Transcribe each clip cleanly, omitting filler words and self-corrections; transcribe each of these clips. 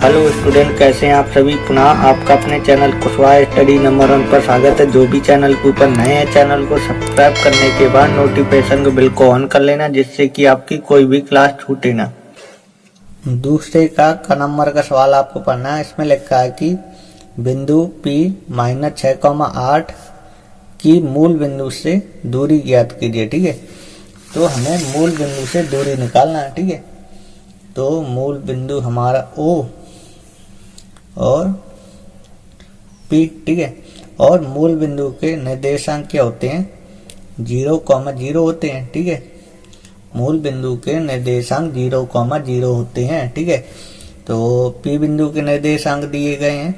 Hello student, कैसे हैं आप सभी। पुनः आपका अपने चैनल कुशवाहा स्टडी नंबर 1 पर स्वागत है। जो भी चैनल के ऊपर नए हैं, चैनल को सब्सक्राइब करने के बाद नोटिफिकेशन को बिल को ऑन कर लेना, जिससे कि आपकी कोई भी क्लास छूटे ना। दूसरे का नंबर का सवाल आपको पढ़ना है। इसमें लिखा है कि बिंदु P -6,8 की मूल बिंदु से दूरी ज्ञात कीजिए। ठीक है, तो हमें मूल बिंदु से दूरी निकालना है। ठीक है, तो मूल बिंदु हमारा O और P। ठीक है, और मूल बिंदु के निर्देशांक क्या होते हैं? 0,0 होते हैं। ठीक है, मूल बिंदु के निर्देशांक 0,0 होते हैं। ठीक है, तो P बिंदु के निर्देशांक दिए गए हैं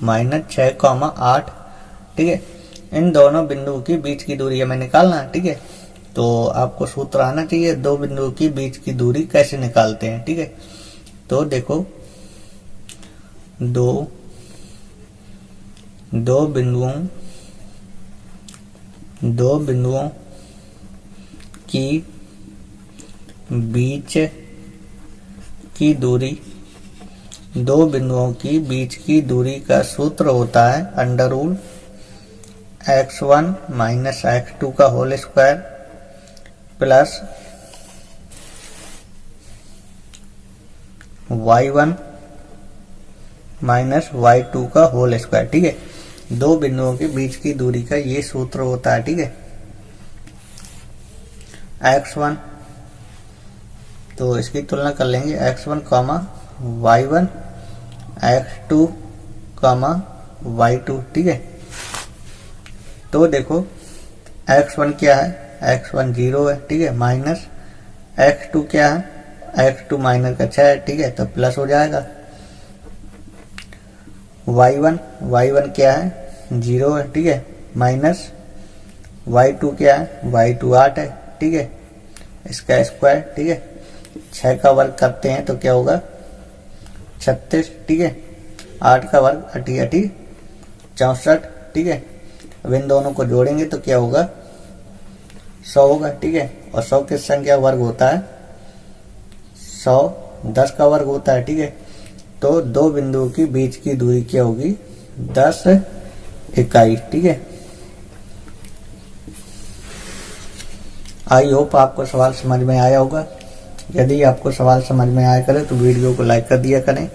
-6,8। ठीक है, इन दोनों बिंदुओं के बीच की दूरी हमें निकालना है। ठीक है, तो आपको सूत्र आना चाहिए दो बिंदुओं के बीच की दूरी कैसे निकालते हैं। ठीक है, तो देखो दो बिंदुओं की बीच की दूरी, दो बिंदुओं की बीच की दूरी का सूत्र होता है √x1 - x2 का whole square plus y1 - y2 का होल स्क्वायर। ठीक है, दो बिंदुओं के बीच की दूरी का ये सूत्र होता है। ठीक है, x1, तो इसकी तुलना कर लेंगे x1, y1, x2, y2। ठीक है, तो देखो x1 क्या है? x1 0 है। ठीक है, माइनस x2 क्या है? x2 -6 है। ठीक है, तो प्लस हो जाएगा। y1 क्या है? 0 है। ठीक है, माइनस y2 क्या है? y2 8 है। ठीक है, इसका स्क्वायर। ठीक है, 6 का वर्ग करते हैं तो क्या होगा? 36। ठीक है, 8 का वर्ग 8 64। ठीक है, अब इन दोनों को जोड़ेंगे तो क्या होगा? 100 होगा। ठीक है, और 100 किस संख्या वर्ग होता है? 100 10 का वर्ग होता है। ठीक है, तो दो बिंदुओं के बीच की दूरी क्या होगी? 10 इकाई। ठीक है, आई होप आपको सवाल समझ में आया होगा। यदि आपको सवाल समझ में आया करे तो वीडियो को लाइक कर दिया करें।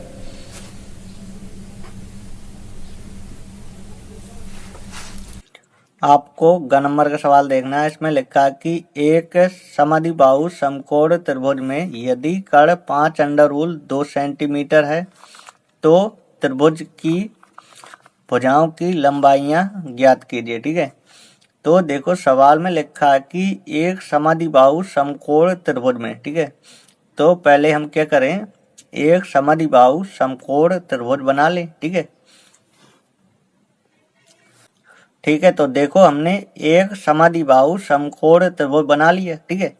आपको ग नंबर का सवाल देखना है। इसमें लिखा है कि एक समद्विबाहु समकोण त्रिभुज में यदि कर्ण 5√2 सेंटीमीटर है तो त्रिभुज की भुजाओं की लंबाइयां ज्ञात कीजिए। ठीक है, तो देखो सवाल में लिखा है कि एक समद्विबाहु समकोण त्रिभुज में। ठीक है, तो पहले हम क्या करें? एक समद्विबाहु समकोण त्रिभुज बना लें। ठीक है, ठीक है, तो देखो हमने एक समद्विबाहु समकोण त्रिभुज बना लिया। ठीक है,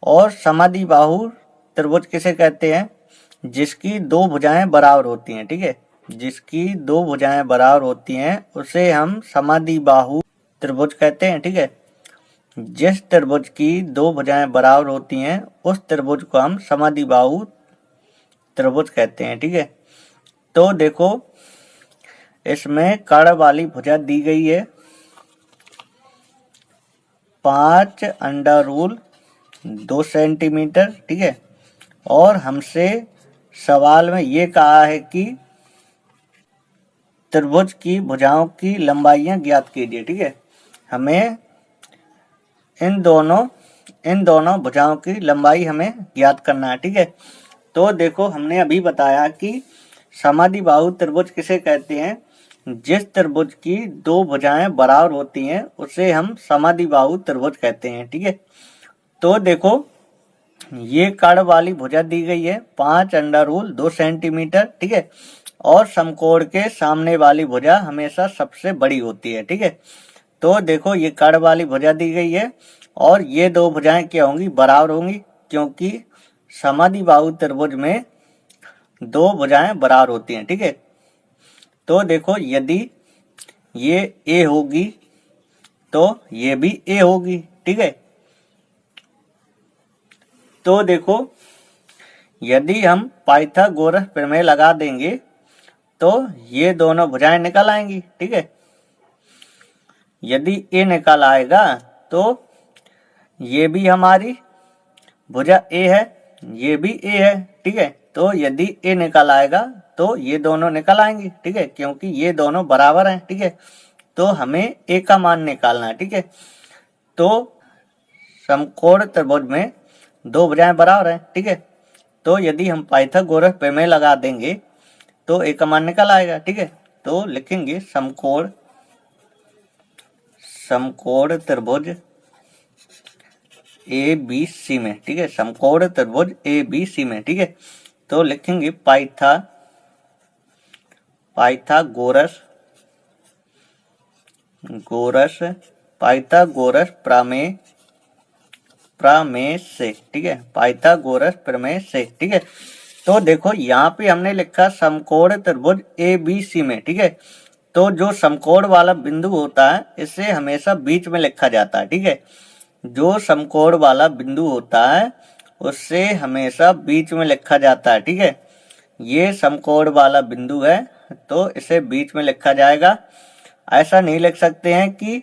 और समद्विबाहु त्रिभुज किसे कहते हैं? जिसकी दो भुजाएं बराबर होती हैं। ठीक है, जिसकी दो भुजाएं बराबर होती हैं उसे हम समद्विबाहु त्रिभुज कहते हैं। ठीक है, जिस त्रिभुज की दो भुजाएं बराबर होती हैं उस त्रिभुज को हम समद्विबाहु त्रिभुज कहते हैं। ठीक है, तो देखो इसमें कर्ण वाली भुजा दी गई है 5√2 सेंटीमीटर। ठीक है, और हमसे सवाल में ये कहा है कि त्रिभुज की भुजाओं की लंबाइयां ज्ञात कीजिए। ठीक है, हमें इन दोनों भुजाओं की लंबाई हमें ज्ञात करना है। ठीक है, तो देखो हमने अभी बताया कि समद्विबाहु त्रिभुज किसे कहते हैं? जिस त्रिभुज की दो भुजाएं बराबर होती हैं उसे हम समद्विबाहु त्रिभुज कहते हैं। ठीक है, तो देखो ये कर्ण वाली भुजा दी गई है 5√2 सेंटीमीटर। ठीक है, और समकोण के सामने वाली भुजा हमेशा सबसे बड़ी होती है। ठीक है, तो देखो ये कर्ण वाली भुजा दी गई है और ये दो भुजाएं क्या होंगी? बराबर होंगी, क्योंकि समद्विबाहु त्रिभुज में दो भुजाएं बराबर होती हैं। ठीक है, तो देखो यदि ये A होगी तो ये भी A होगी। ठीक है, तो देखो यदि हम पाइथागोरस प्रमेय लगा देंगे तो ये दोनों भुजाएं निकल आएंगी। ठीक है, यदि ए निकल आएगा तो ये भी हमारी भुजा ए है, ये भी ए है। ठीक है, तो यदि ए निकल आएगा तो ये दोनों निकल आएंगे। ठीक है, क्योंकि ये दोनों बराबर हैं। ठीक है, तो हमें ए का मान निकालना है। ठीक है, तो समकोण त्रिभुज में दो भुजाएं बराबर हैं। ठीक है, तो यदि हम पाइथागोरस प्रमेय लगा देंगे तो ए का मान निकल आएगा। ठीक है, तो लिखेंगे समकोण त्रिभुज ए बी सी में। ठीक है, समकोण त्रिभुज ए बी सी में। ठीक है, तो लिखेंगे पाइथागोरस प्रमेय से। ठीक है, पाइथागोरस प्रमेय से। ठीक है, तो देखो यहाँ पे हमने लिखा समकोण त्रिभुज ए बी सी में। ठीक है, तो जो समकोण वाला बिंदु होता है इसे हमेशा बीच में लिखा जाता है। ठीक है, जो समकोण वाला बिंदु होता है उससे हमेशा बीच में लिखा जाता है। ठीक है, ये समकोण वाला बिंदु है तो इसे बीच में लिखा जाएगा। ऐसा नहीं लिख सकते हैं कि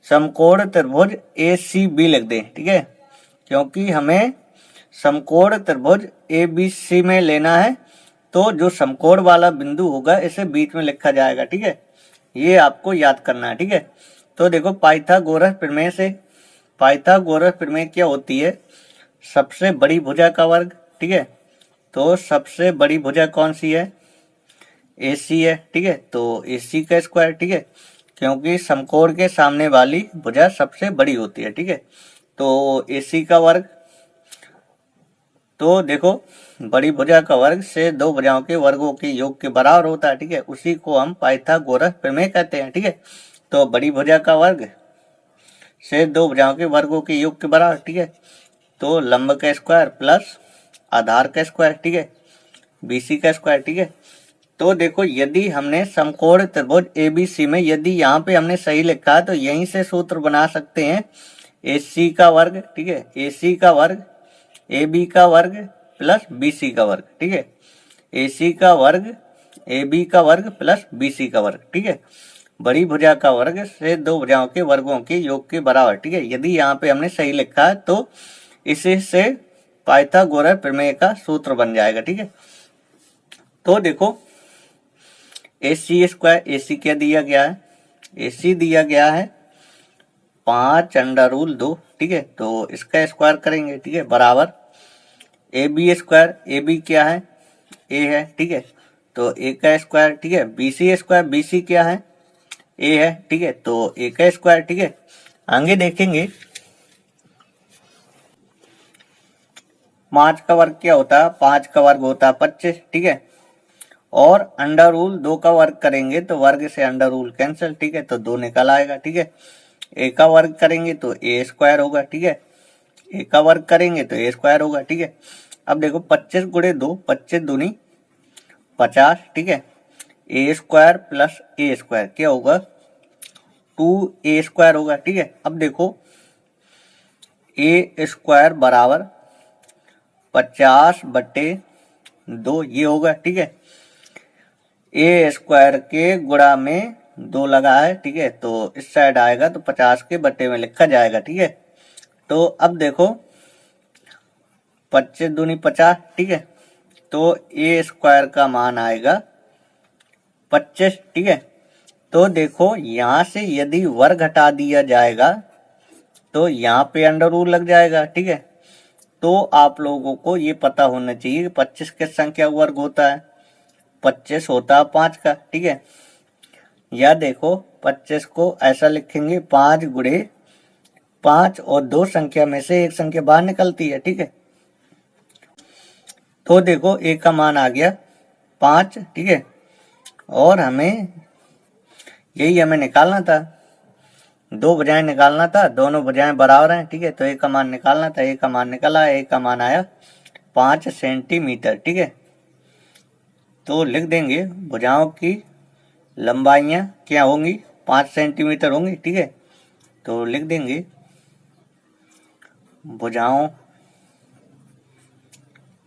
समकोण त्रिभुज ए सी बी लिख दें। ठीक है, क्योंकि हमें समकोण त्रिभुज ए बी सी में लेना है, तो जो समकोण वाला बिंदु होगा इसे बीच में लिखा जाएगा। ठीक है, ये आपको याद करना है। ठीक है, तो देखो पाइथागोरस प्रमेय से, पाइथागोरस प्रमेय क्या होती है, सबसे बड़ी भुजा का वर्ग। ठीक है, तो सबसे बड़ी भुजा कौन सी है, AC है। ठीक है, तो AC का स्क्वायर। ठीक है, क्योंकि समकोण के सामने वाली भुजा सबसे बड़ी होती है। ठीक है, तो AC का वर्ग, तो देखो बड़ी भुजा का वर्ग से दो भुजाओं के वर्गों के योग के बराबर होता है। ठीक है, उसी को हम पाइथागोरस प्रमेय कहते हैं। ठीक है, तो बड़ी भुजा का वर्ग से दो भुजाओं के वर्गों के योग के बराबर। ठीक है, तो लंब का स्क्वायर प्लस आधार का स्क्वायर। ठीक है, BC का स्क्वायर। ठीक है, तो देखो यदि हमने समकोण त्रिभुज ABC में यदि यहाँ पे हमने सही लिखा है तो यहीं से सूत्र बना सकते हैं AC का वर्ग। ठीक है, AC का वर्ग AB का वर्ग प्लस BC का वर्ग। ठीक है, AC का वर्ग AB का वर्ग प्लस BC का वर्ग। ठीक है, बड़ी भुजा का वर्ग से दो भुजाओं के वर्गों के योग के बराबर। ठीक है, यदि यहाँ पे हमने सही लिखा है तो इसी से पाइथागोरस प्रमेय का सूत्र बन जाएगा। ठीक है, तो देखो AC स्क्वायर, AC क्या दिया गया है, AC दिया गया है 5√2। ठीक है, तो इसका स्क्वायर करेंगे। ठीक है, बराबर AB स्क्वायर, AB क्या है, A है। ठीक है, तो A का स्क्वायर। ठीक है, BC स्क्वायर, BC क्या है, A है। ठीक है, तो A का स्क्वायर। ठीक है, आगे देखेंगे 5 का वर्ग क्या होता है, 5 का वर्ग होता है 25। ठीक है, और अंडर रूल 2 का वर्ग करेंगे तो वर्ग से अंडर रूल कैंसिल। ठीक है, तो 2 निकल आएगा। ठीक है, A का वर्ग करेंगे तो A स्क्वायर होगा। ठीक है, A का वर्ग करेंगे तो A स्क्वायर होगा। ठीक है, अब देखो 25 गुणे 2, 25 दूनी 50। ठीक है, A square plus A square क्या होगा, 2A स्क्वायर होगा। ठीक है, अब देखो A स्क्वायर बराबर 50/2 ये होगा। ठीक है, A स्क्वायर के गुणा में 2 लगा है। ठीक है, तो इस साइड आएगा तो 50 के बटे में लिखा जाएगा। ठीक है, तो अब देखो 25 दूनी 50। ठीक है, तो A स्क्वायर का मान आएगा 25। ठीक है, तो देखो यहां से यदि वर्ग हटा दिया जाएगा तो यहाँ पे अंडर रूल लग जाएगा। ठीक है, तो आप लोगों को ये पता होना चाहिए कि 25 किस संख्या वर्ग होता है, 25 होता है 5 का। ठीक है, या देखो 25 को ऐसा लिखेंगे 5 गुणे 5 और 2 संख्या में से एक संख्या बाहर निकलती है। ठीक है, तो देखो A का मान आ गया 5। ठीक है, और हमें निकालना था, दो भुजाएं निकालना था, दोनों भुजाएं बराबर हैं। ठीक है, तो A का मान निकालना था, A का मान निकला, A का मान आया 5 सेंटीमीटर। ठीक है, तो लिख देंगे भुजाओं की लंबाइयां क्या होंगी, 5 सेंटीमीटर होंगी। ठीक है, तो लिख देंगे भुजाओं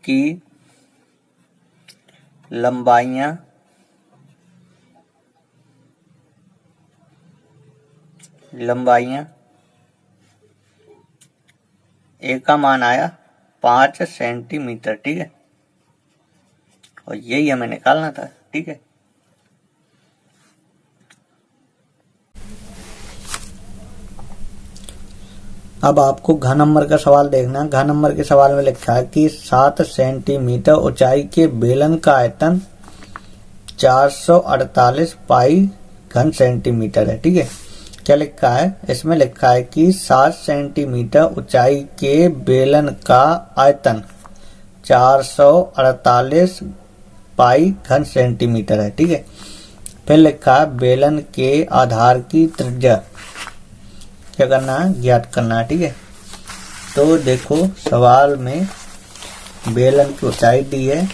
की लंबाइयाँ ए का मान आया 5 सेंटीमीटर। ठीक है, और यही हमें निकालना था। ठीक है, अब आपको घ नंबर का सवाल देखना। घ नंबर के सवाल में लिखा है कि 7 सेंटीमीटर ऊंचाई के बेलन का आयतन 448 पाई घन सेंटीमीटर है। ठीक है, क्या लिखा है? इसमें लिखा है कि 7 सेंटीमीटर ऊंचाई के बेलन का आयतन 448 पाई घन सेंटीमीटर है। ठीक है, फिर लिखा है बेलन के आधार की त्रिज्या क्या करना है? ज्ञात करना है। ठीक है, तो देखो सवाल में बेलन की ऊंचाई दी है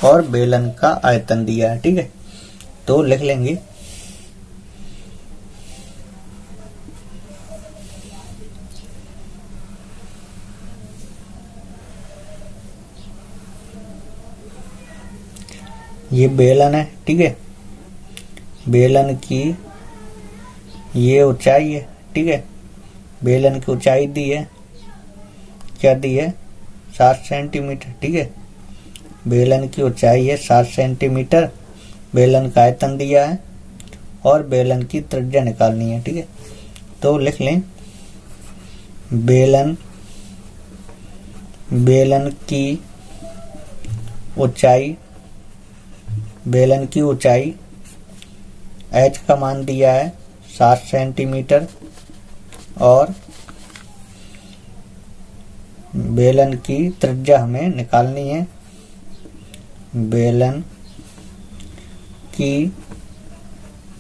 और बेलन का आयतन दिया है। ठीक है, तो लिख लेंगे ये बेलन है। ठीक है, बेलन की ये ऊंचाई है। ठीक है, बेलन की ऊंचाई दी है, क्या दी है? 7 सेंटीमीटर। ठीक है, बेलन की ऊंचाई है 7 सेंटीमीटर, बेलन का आयतन दिया है और बेलन की त्रिज्या निकालनी है। ठीक है, तो लिख लें बेलन की ऊंचाई h का मान दिया है 7 सेंटीमीटर और बेलन की त्रिज्या हमें निकालनी है। बेलन की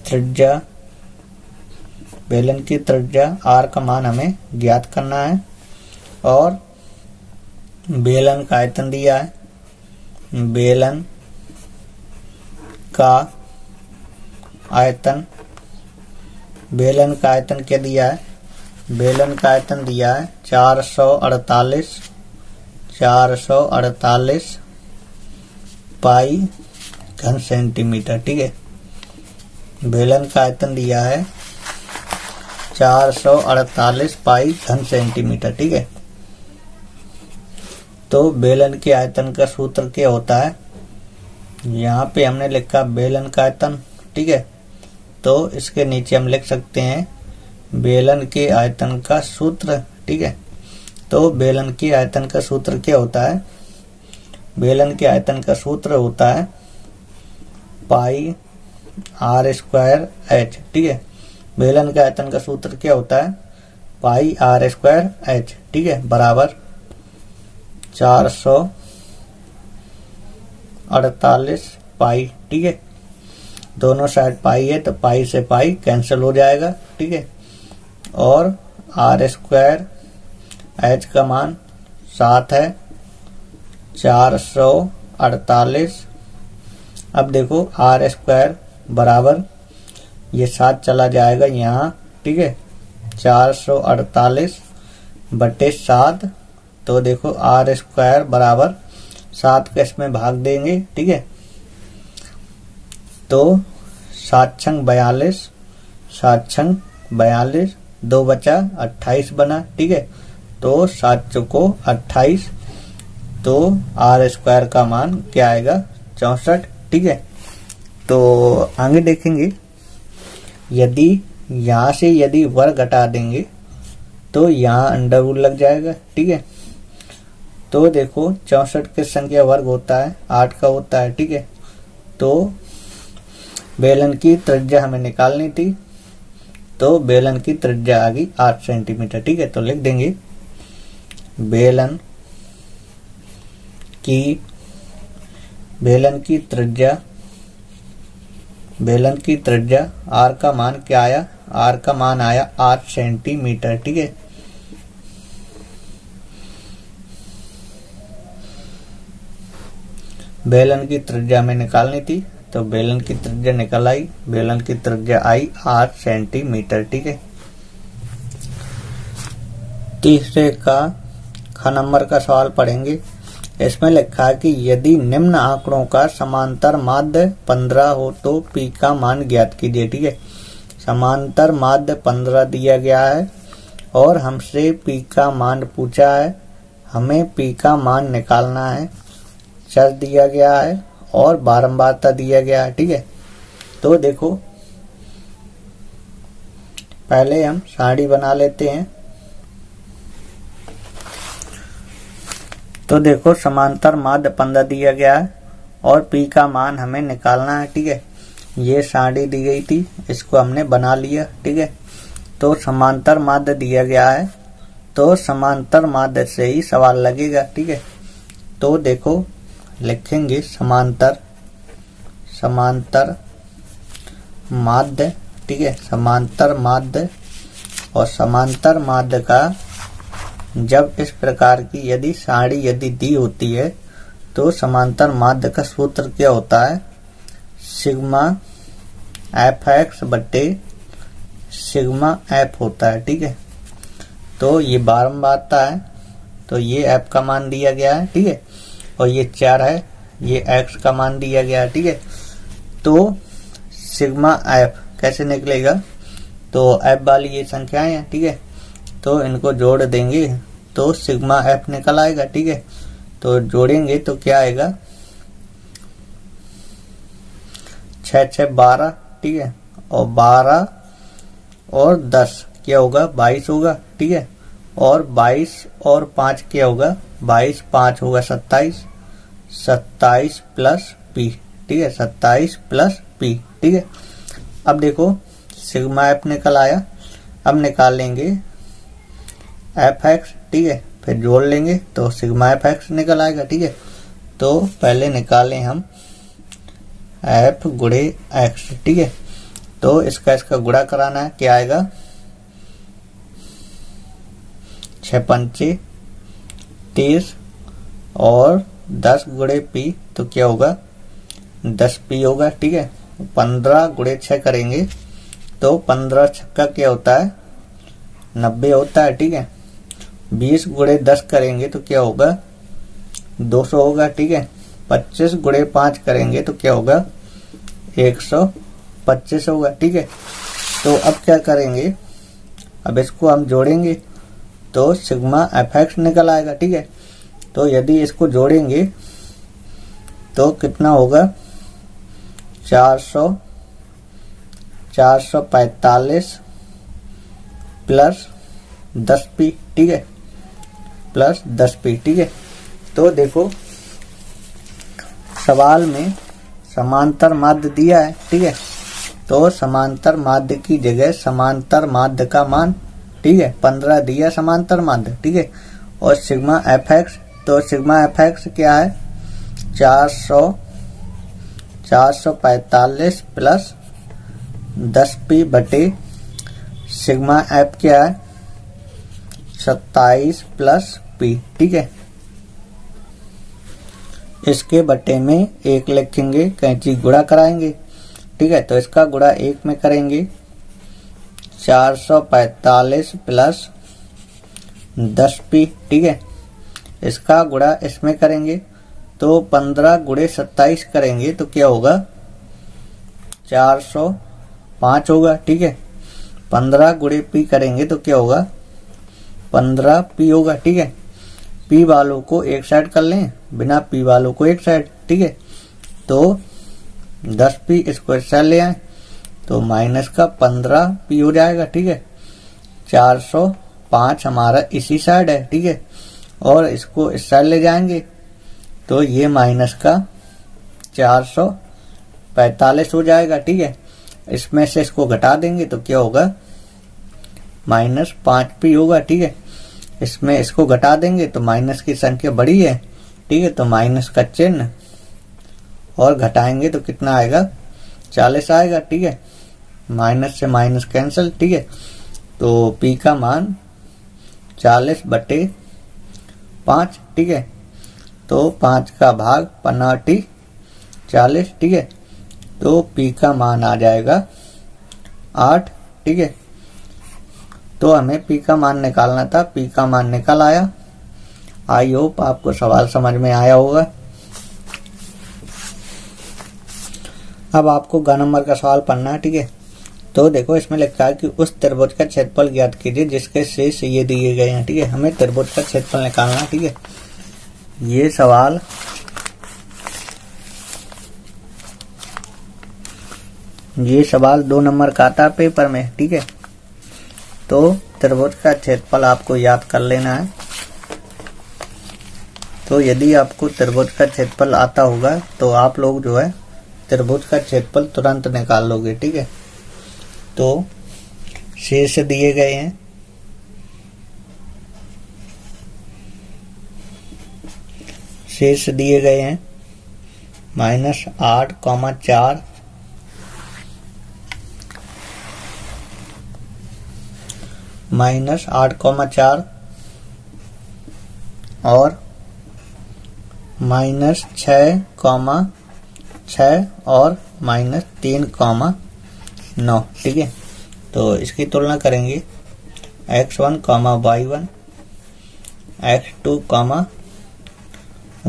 त्रिज्या r का मान हमें ज्ञात करना है और बेलन का आयतन दिया है। बेलन का आयतन क्या दिया है? बेलन का आयतन दिया है 448 पाई घन सेंटीमीटर। ठीक है, बेलन का आयतन दिया है 448 पाई घन सेंटीमीटर। ठीक है, तो बेलन के आयतन का सूत्र क्या होता है? यहाँ पे हमने लिखा बेलन का आयतन। ठीक है, तो इसके नीचे हम लिख सकते हैं बेलन के आयतन का सूत्र। ठीक है, तो बेलन के आयतन का सूत्र क्या होता है? बेलन के आयतन का सूत्र होता है पाई r स्क्वायर h। ठीक है, बेलन के आयतन का सूत्र क्या होता है? पाई r स्क्वायर h। ठीक है, बराबर 448 पाई। ठीक है, दोनों साइड पाई है तो पाई से पाई कैंसिल हो जाएगा। ठीक है, और r स्क्वायर h का मान 7 है 448। अब देखो r स्क्वायर बराबर ये 7 चला जाएगा यहाँ। ठीक है, 448 बटे 7, तो देखो r स्क्वायर बराबर 7 का इसमें भाग देंगे। ठीक है, तो 7 छंग 42, 2 बचा 28 बना। ठीक है, तो 7 चौको 28, तो r स्क्वायर का मान क्या आएगा? 64। ठीक है, तो आगे देखेंगे यदि यहाँ से यदि वर्ग घटा देंगे तो यहाँ अंडर रूट लग जाएगा। ठीक है, तो देखो 64 की संख्या वर्ग होता है 8 का होता है। ठीक है, तो बेलन की त्रिज्या हमें निकालनी थी, तो बेलन की त्रिज्या आ गई 8 सेंटीमीटर। ठीक है, तो लिख देंगे बेलन की त्रिज्या r का मान क्या आया? r का मान आया 8 सेंटीमीटर। ठीक है, बेलन की त्रिज्या हमें निकालनी थी, तो बेलन की त्रिज्या निकल आई। बेलन की त्रिज्या आई 8 सेंटीमीटर। ठीक है, तीसरे का ख नंबर का सवाल पढ़ेंगे। इसमें लिखा है कि यदि निम्न आंकड़ों का समांतर माध्य 15 हो तो P का मान ज्ञात कीजिए। ठीक है, समांतर माध्य 15 दिया गया है और हमसे P का मान पूछा है, हमें P का मान निकालना है। चर दिया गया है और बारंबारता दिया गया है। ठीक है, तो देखो पहले हम सारणी बना लेते हैं। तो देखो समांतर माध्य 15 दिया गया है और P का मान हमें निकालना है। ठीक है, ये सारणी दी गई थी, इसको हमने बना लिया। ठीक है, तो समांतर माध्य दिया गया है तो समांतर माध्य से ही सवाल लगेगा। ठीक है, तो देखो लिखेंगे समांतर माध्य। ठीक है, समांतर माध्य और समांतर माध्य का जब इस प्रकार की यदि सारणी यदि दी होती है तो समांतर माध्य का सूत्र क्या होता है, सिग्मा fx बटे सिग्मा f होता है। ठीक है, तो ये बारंबारता है तो ये f का मान दिया गया है। ठीक है, और ये 4 है, ये x का मान दिया गया है। ठीक है, तो सिग्मा f कैसे निकलेगा, तो f वाली ये संख्याएं हैं। ठीक है, तो इनको जोड़ देंगे तो सिग्मा f निकल आएगा। ठीक है, तो जोड़ेंगे तो क्या आएगा, 6 6 12। ठीक है, और 12 और 10 क्या होगा, 22 होगा। ठीक है, और 22 और 5 क्या होगा, 22 5 होगा 27, 27 प्लस p। ठीक है, 27 प्लस p। ठीक है, अब देखो सिग्मा f निकल आया, अब निकाल लेंगे fx। ठीक है, फिर जोड़ लेंगे तो सिग्मा fx निकल आएगा। ठीक है, तो पहले निकालें हम f गुणे x। ठीक है, तो इसका गुणा कराना है, क्या आएगा, 6 पंचे 30 और 10 गुणे p तो क्या होगा, 10 p होगा। ठीक है, 15 गुणे 6 करेंगे तो 15 छक्का क्या होता है, 90 होता है। ठीक है, 20 गुणे 10 करेंगे तो क्या होगा, 200 होगा। ठीक है, 25 गुणे 5 करेंगे तो क्या होगा, 125 होगा। ठीक है, तो अब क्या करेंगे, अब इसको हम जोड़ेंगे तो सिग्मा fx निकल आएगा। ठीक है, तो यदि इसको जोड़ेंगे तो कितना होगा, 445 प्लस 10p। ठीक है, प्लस 10p। ठीक है, तो देखो सवाल में समांतर माध्य दिया है। ठीक है, तो समांतर माध्य की जगह समांतर माध्य का मान, ठीक है, 15 दिया समांतर माध्य। ठीक है, और सिग्मा fx, तो सिग्मा fx क्या है, 445 प्लस 10p बटे सिग्मा f क्या है, 27 प्लस p। ठीक है, इसके बटे में 1 लिखेंगे, कैंची गुणा कराएंगे। ठीक है, तो इसका गुणा 1 में करेंगे, 445 प्लस 10p। ठीक है, इसका गुणा इसमें करेंगे तो 15 गुणे 27 करेंगे तो क्या होगा, 405 होगा। ठीक है, 15 गुणे p करेंगे तो क्या होगा, 15p होगा। ठीक है, p वालों को एक साइड कर लें, बिना p वालों को एक साइड। ठीक है, तो 10p इसको इस साइड ले आए तो माइनस का 15p हो जाएगा। ठीक है, 405 हमारा इसी साइड है। ठीक है, और इसको इस साइड ले जाएंगे तो ये माइनस का 445 हो जाएगा। ठीक है, इसमें से इसको घटा देंगे तो क्या होगा, माइनस 5p होगा। ठीक है, इसमें इसको घटा देंगे तो माइनस की संख्या बड़ी है। ठीक है, तो माइनस का चिन्ह और घटाएंगे तो कितना आएगा, 40 आएगा। ठीक है, माइनस से माइनस कैंसिल। ठीक है, तो p का मान 40 बटे 5। ठीक है, तो 5 का भाग 50 40। ठीक है, तो p का मान आ जाएगा 8। ठीक है, तो हमें p का मान निकालना था, p का मान निकल आया। आई होप आपको सवाल समझ में आया होगा। अब आपको ग नंबर का सवाल पढ़ना है, ठीक है। तो देखो इसमें लिखा है कि उस त्रिभुज का क्षेत्रफल ज्ञात कीजिए जिसके शेष ये दिए गए हैं, ठीक है। हमें त्रिभुज का क्षेत्रफल निकालना है, ठीक है। ये सवाल 2 नंबर का आता है पेपर में, ठीक है। तो त्रिभुज का क्षेत्रफल आपको याद कर लेना है। तो यदि आपको त्रिभुज का क्षेत्रफल आता होगा तो आप लोग जो है त्रिभुज का क्षेत्रफल तुरंत निकाल लोगे, ठीक है। तो शेष दिए गए हैं, शेष दिए गए हैं -8, 4 -8, 4 और -6, 6 और -3, 9, ठीक है। तो इसकी तुलना करेंगे x1, y1, x2,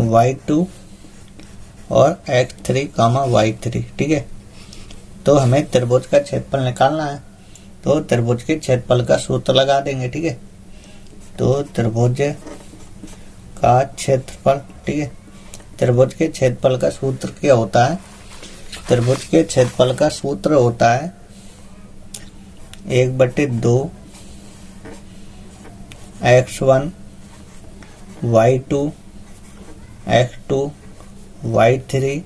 y2 और x3, y3, ठीक है। तो हमें त्रिभुज का क्षेत्रफल निकालना है। तो त्रिभुज के क्षेत्रफल का सूत्र लगा देंगे, ठीक है। तो त्रिभुज का क्षेत्रफल, ठीक है। त्रिभुज के क्षेत्रफल का सूत्र क्या होता है? त्रिभुज के क्षेत्रफल का सूत्र होता है 1/2 x1 y2 x2 y3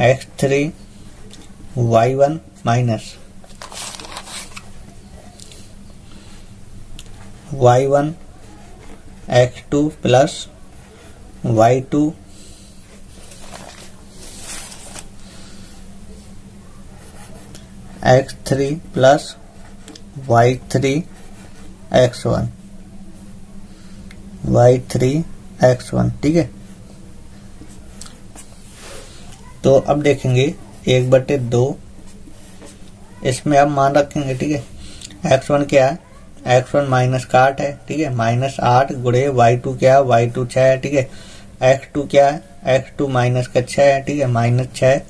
x3 y1 minus y1 x2 plus y2 x3 plus y3 x1 ठीक है। तो अब देखेंगे 1/2 इसमें अब मान रखेंगे, ठीक है। x1 क्या है? x1 -8 है, ठीक है। -8 गुणे y2 क्या है? y2 6 है, ठीक है। x2 क्या है? x2 -6 है, ठीक है। -6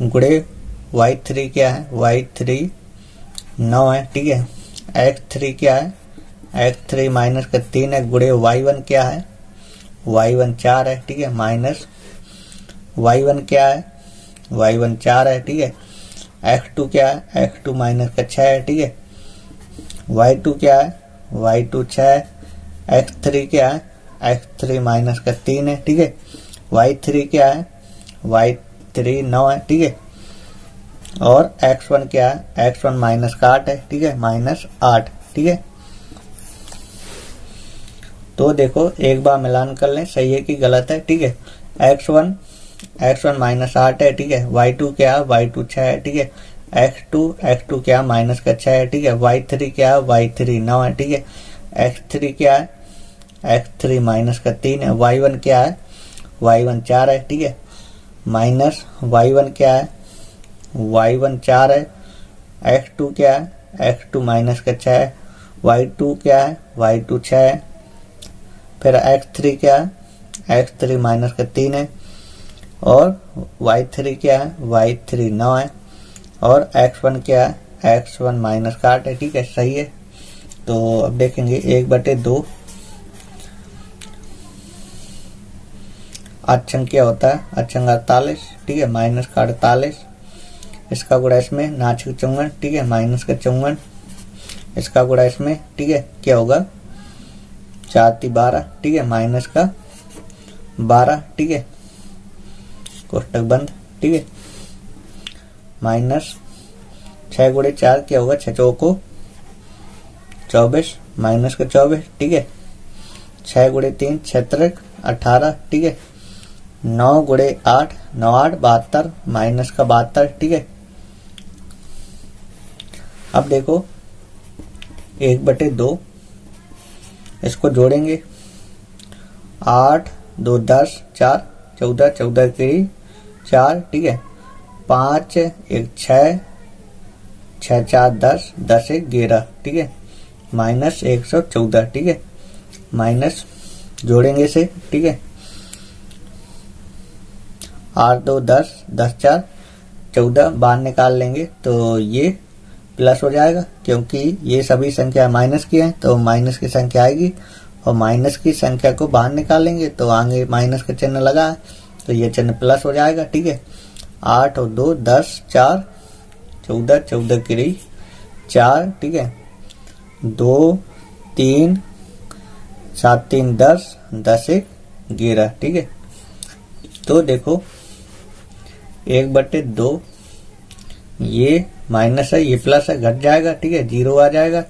गुणे y3 क्या है? y3 9 है, ठीक है। x3 क्या है? x3 -3 है गुणे y1 क्या है? y1 4 है, ठीक है। माइनस y1 क्या है? y1 4 है, ठीक है। x2 क्या है? x2 -6 है, ठीक है। y2 क्या है? y2 6 है। x3 क्या है? x3 -3 है, ठीक है। y3 क्या है? y3 9 है, ठीक है। और x1 क्या है? x1 -8 है, ठीक है। -8, ठीक है। तो देखो एक बार मिलान कर लें, सही है कि गलत है, ठीक है। x1 -8 है, ठीक है। y2 क्या है? y2 6 है, ठीक है। x2 क्या है? -6 है, ठीक है। y3 क्या है? y3 9 है, ठीक है। x3 क्या है? x3 -3 है। y1 क्या है? y1 4 है, ठीक है। माइनस y1 क्या है? y1 4 है। x2 क्या है? x2 -6 है। y2 क्या है? y2 6 है। फिर x3 क्या है? x3 -3 है। और y3 क्या है? y3 9 है। और x1 क्या है? x1 -8 है, ठीक है। सही है। तो अब देखेंगे 1/2 अक्षांक क्या होता है? अक्षांक 48, ठीक है। -48 इसका गुणा इसमें नाच 54, ठीक है। -54 इसका गुणा इसमें, ठीक है। क्या होगा? 4×12, ठीक है। -12, ठीक है। कोष्टक बंद, ठीक है। -6 गुणे 4 क्या होगा? 6 चौको 24 -24, ठीक है। 6 गुणे 3 36 18, ठीक है। 9 गुणे 8 9 8 72 -72, ठीक है। अब देखो 1/2 इसको जोड़ेंगे 8 2 10 4 14 14 की 4, ठीक है। 5 1 6 6 4 10 10 1 11, ठीक है। -114, ठीक है। जोड़ेंगे इसे, ठीक है। 8 2 10, 10 4 14, बाहर निकाल लेंगे तो ये प्लस हो जाएगा, क्योंकि ये सभी संख्या माइनस की है तो माइनस की संख्या आएगी, और माइनस की संख्या को बाहर निकालेंगे तो आगे माइनस का चिन्ह लगा है तो ये चिन्ह प्लस हो जाएगा, ठीक है। 8 और 2 10, 4 14, 14 की रही 4, ठीक है। 2 3 7 3 10, 10 1 11, ठीक है। तो देखो 1/2 ये माइनस है, ये प्लस है, घट जाएगा, ठीक है, 0 आ जाएगा।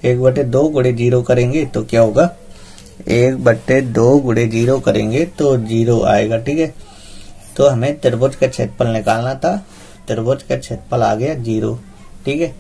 1/2 गुणे 0 करेंगे तो क्या होगा, 1/2 गुणे 0 करेंगे तो 0 आएगा, ठीक है। तो हमें त्रिभुज का क्षेत्रफल निकालना था, त्रिभुज का क्षेत्रफल आ गया 0, ठीक है।